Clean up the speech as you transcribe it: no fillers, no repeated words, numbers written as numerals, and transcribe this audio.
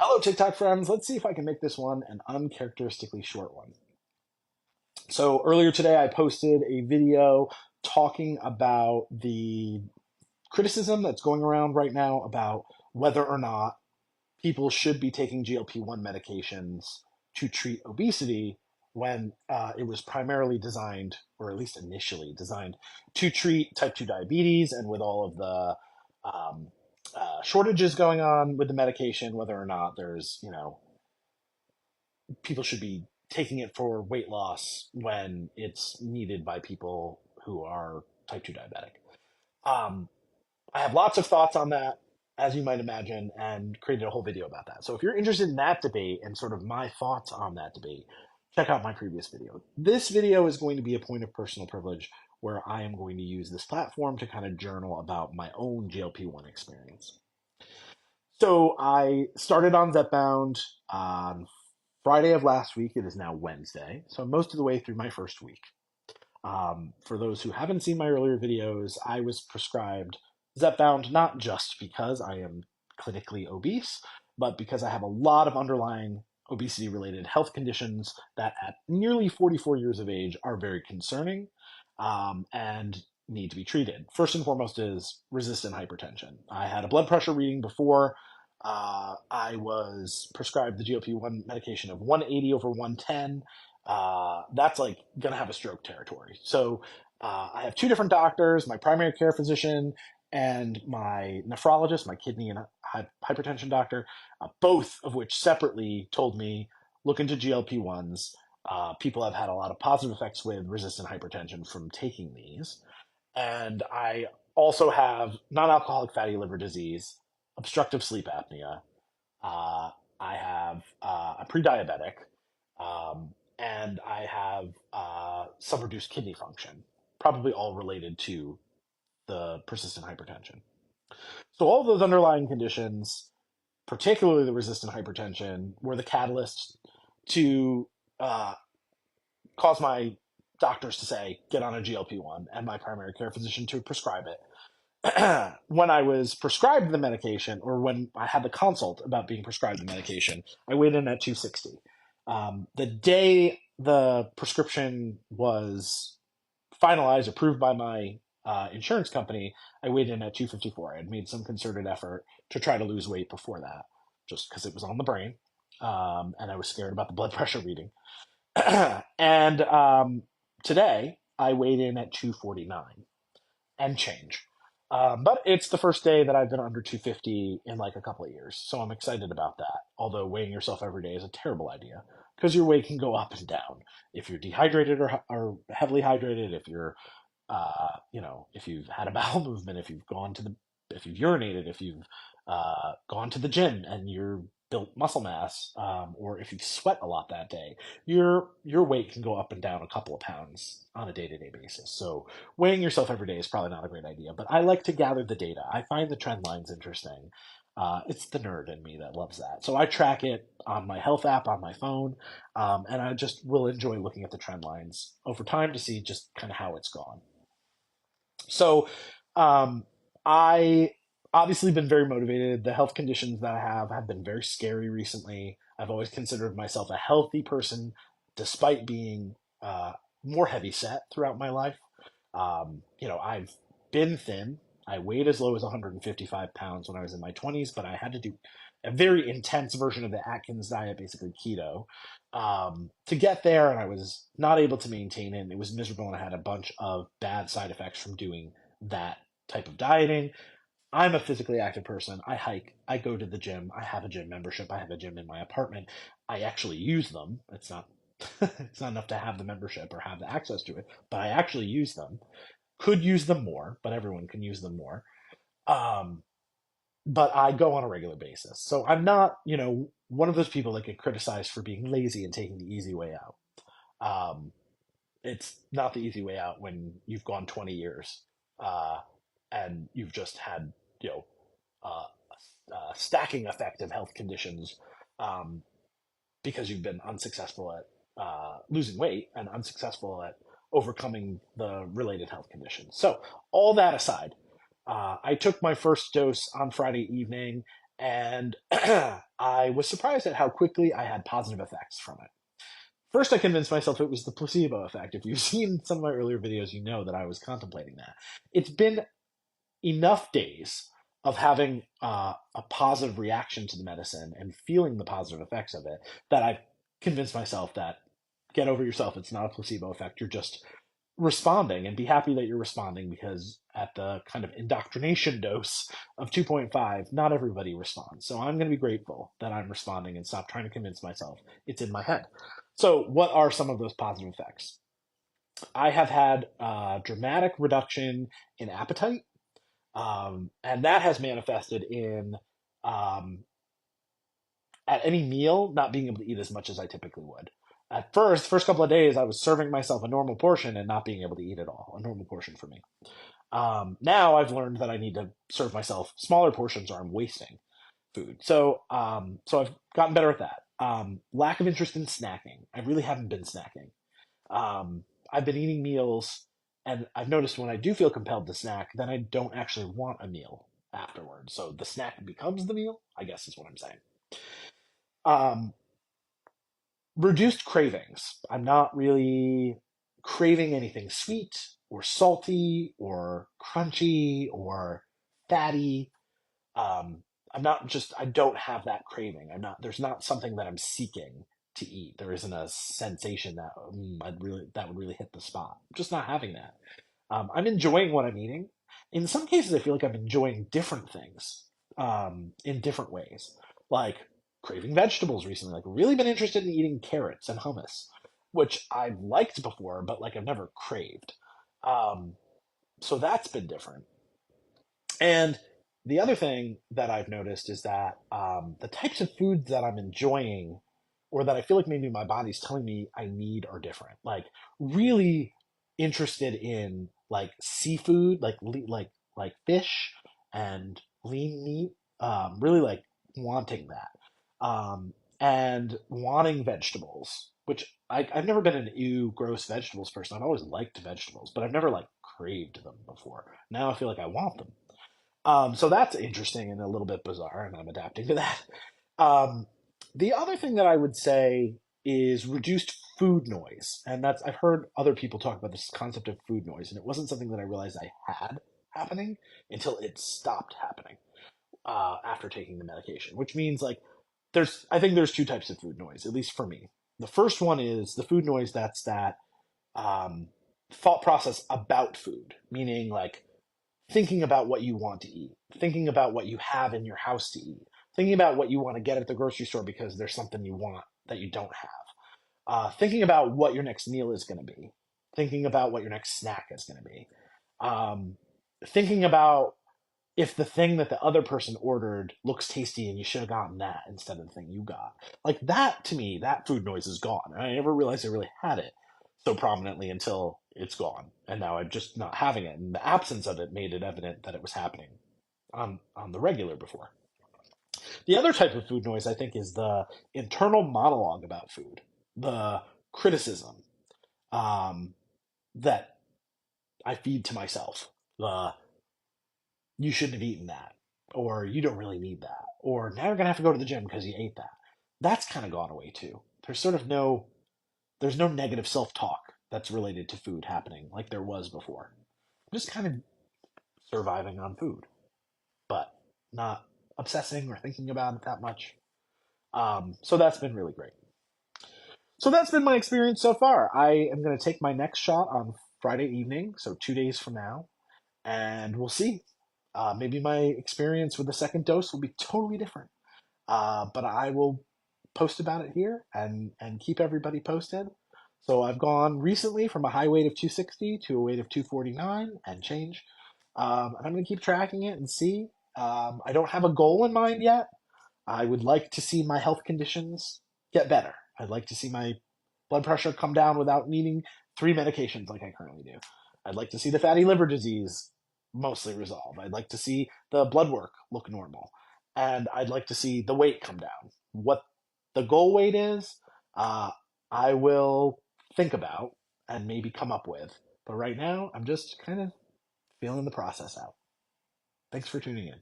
Hello, TikTok friends. Let's see if I can make this one an uncharacteristically short one. So earlier today, I posted a video talking about the criticism that's going around right now about whether or not people should be taking GLP-1 medications to treat obesity when it was primarily designed, or at least initially designed, to treat type 2 diabetes. And with all of the shortages going on with the medication, whether or not people should be taking it for weight loss when it's needed by people who are type 2 diabetic. Um, I have lots of thoughts on that, as you might imagine, and created a whole video about that. So if you're interested in that debate and sort of my thoughts on that debate, check out my previous video. This video is going to be a point of personal privilege where I am going to use this platform to kind of journal about my own GLP-1 experience. So I started on Zepbound on Friday of last week. It is now Wednesday, so most of the way through my first week. For those who haven't seen my earlier videos, I was prescribed Zepbound not just because I am clinically obese, but because I have a lot of underlying obesity-related health conditions that at nearly 44 years of age are very concerning and need to be treated. First and foremost is resistant hypertension. I had a blood pressure reading before. I was prescribed the GLP-1 medication of 180 over 110. That's like gonna have a stroke territory. So I have two different doctors, my primary care physician and my nephrologist, my kidney and hypertension doctor, both of which separately told me, look into GLP-1s. People have had a lot of positive effects with resistant hypertension from taking these. And I also have non-alcoholic fatty liver disease, obstructive sleep apnea. Uh, I have a pre-diabetic, and I have some reduced kidney function, probably all related to the persistent hypertension. So all of those underlying conditions, particularly the resistant hypertension, were the catalyst to uh, cause my doctors to say, get on a GLP-1, and my primary care physician to prescribe it. When I was prescribed the medication, or when I had the consult about being prescribed the medication, I weighed in at 260. The day the prescription was finalized, approved by my insurance company, I weighed in at 254. I had made some concerted effort to try to lose weight before that, just because it was on the brain, and I was scared about the blood pressure reading. And today, I weighed in at 249 and change. But it's the first day that I've been under 250 in like a couple of years. So I'm excited about that. Although weighing yourself every day is a terrible idea because your weight can go up and down. If you're dehydrated or heavily hydrated, if you're, if you've had a bowel movement, if you've urinated, if you've gone to the gym and you're built muscle mass, or if you sweat a lot that day, your weight can go up and down a couple of pounds on a day-to-day basis. So weighing yourself every day is probably not a great idea, but I like to gather the data. I find the trend lines interesting. It's the nerd in me that loves that. So I track it on my health app on my phone, and I just will enjoy looking at the trend lines over time to see just kind of how it's gone. So I obviously been very motivated. The health conditions that I have been very scary recently. I've always considered myself a healthy person, despite being more heavy set throughout my life. I've been thin. I weighed as low as 155 pounds when I was in my 20s, but I had to do a very intense version of the Atkins diet, basically keto, to get there. And I was not able to maintain it. And it was miserable. And I had a bunch of bad side effects from doing that type of dieting. I'm a physically active person. I hike. I go to the gym. I have a gym membership. I have a gym in my apartment. I actually use them. It's not it's not enough to have the membership or have the access to it, but I actually use them. Could use them more, but everyone can use them more. Um, but I go on a regular basis. So I'm not, one of those people that get criticized for being lazy and taking the easy way out. Um, it's not the easy way out when you've gone 20 years uh, and you've just had, uh, a stacking effect of health conditions um, because you've been unsuccessful at losing weight and unsuccessful at overcoming the related health conditions. So, all that aside, I took my first dose on Friday evening, And I was surprised at how quickly I had positive effects from it. First, I convinced myself it was the placebo effect. If you've seen some of my earlier videos, you know that I was contemplating that. It's been enough days of having a positive reaction to the medicine and feeling the positive effects of it that I've convinced myself that get over yourself. It's not a placebo effect. You're just responding, and be happy that you're responding, because at the kind of indoctrination dose of 2.5, not everybody responds. So I'm going to be grateful that I'm responding and stop trying to convince myself it's in my head. So what are some of those positive effects? I have had dramatic reduction in appetite, and that has manifested in um, at any meal not being able to eat as much as I typically would. At first couple of days, I was serving myself a normal portion and not being able to eat at all, a normal portion for me. Now I've learned that I need to serve myself smaller portions or I'm wasting food. So I've gotten better at that. Lack of interest in snacking. I really haven't been snacking. I've been eating meals, and I've noticed when I do feel compelled to snack, then I don't actually want a meal afterwards. So the snack becomes the meal, I guess is what I'm saying. Um, Reduced cravings. I'm not really craving anything sweet or salty or crunchy or fatty. Um, I don't have that craving. There's not something that I'm seeking to eat. There isn't a sensation that that would really hit the spot. I'm just not having that. I'm enjoying what I'm eating. In some cases, I feel like I'm enjoying different things in different ways. Like craving vegetables recently. Like really been interested in eating carrots and hummus, which I've liked before, but like I've never craved. Um, so that's been different. And the other thing that I've noticed is that the types of foods that I'm enjoying, or that I feel like maybe my body's telling me I need, are different. Like really interested in like seafood, like fish and lean meat. Really like wanting that, and wanting vegetables. Which I've never been an ew gross vegetables person. I've always liked vegetables, but I've never like craved them before. Now I feel like I want them. So that's interesting and a little bit bizarre, and I'm adapting to that. Um, the other thing that I would say is reduced food noise, and that's I've heard other people talk about this concept of food noise, and it wasn't something that I realized I had happening until it stopped happening after taking the medication. Which means like I think there's two types of food noise, at least for me. The first one is the food noise that's that um, thought process about food, meaning like thinking about what you want to eat, thinking about what you have in your house to eat, thinking about what you want to get at the grocery store because there's something you want that you don't have, thinking about what your next meal is going to be, thinking about what your next snack is going to be, um, thinking about if the thing that the other person ordered looks tasty and you should have gotten that instead of the thing you got. Like that, to me, that food noise is gone. I never realized I really had it so prominently until it's gone. And now I'm just not having it. And the absence of it made it evident that it was happening on the regular before. The other type of food noise, I think, is the internal monologue about food, the criticism um, that I feed to myself. The you shouldn't have eaten that, or you don't really need that, or now you're gonna have to go to the gym because you ate that. That's kind of gone away too. There's no negative self-talk that's related to food happening like there was before. I'm just kind of surviving on food, but not obsessing or thinking about it that much. So that's been really great. So that's been my experience so far. I am going to take my next shot on Friday evening, so 2 days from now, and we'll see. Maybe my experience with the second dose will be totally different. But I will post about it here and keep everybody posted. So I've gone recently from a high weight of 260 to a weight of 249 and change. And I'm going to keep tracking it and see. I don't have a goal in mind yet. I would like to see my health conditions get better. I'd like to see my blood pressure come down without needing 3 medications like I currently do. I'd like to see the fatty liver disease mostly resolve. I'd like to see the blood work look normal. And I'd like to see the weight come down. What the goal weight is, uh, I will think about and maybe come up with. But right now, I'm just kind of feeling the process out. Thanks for tuning in.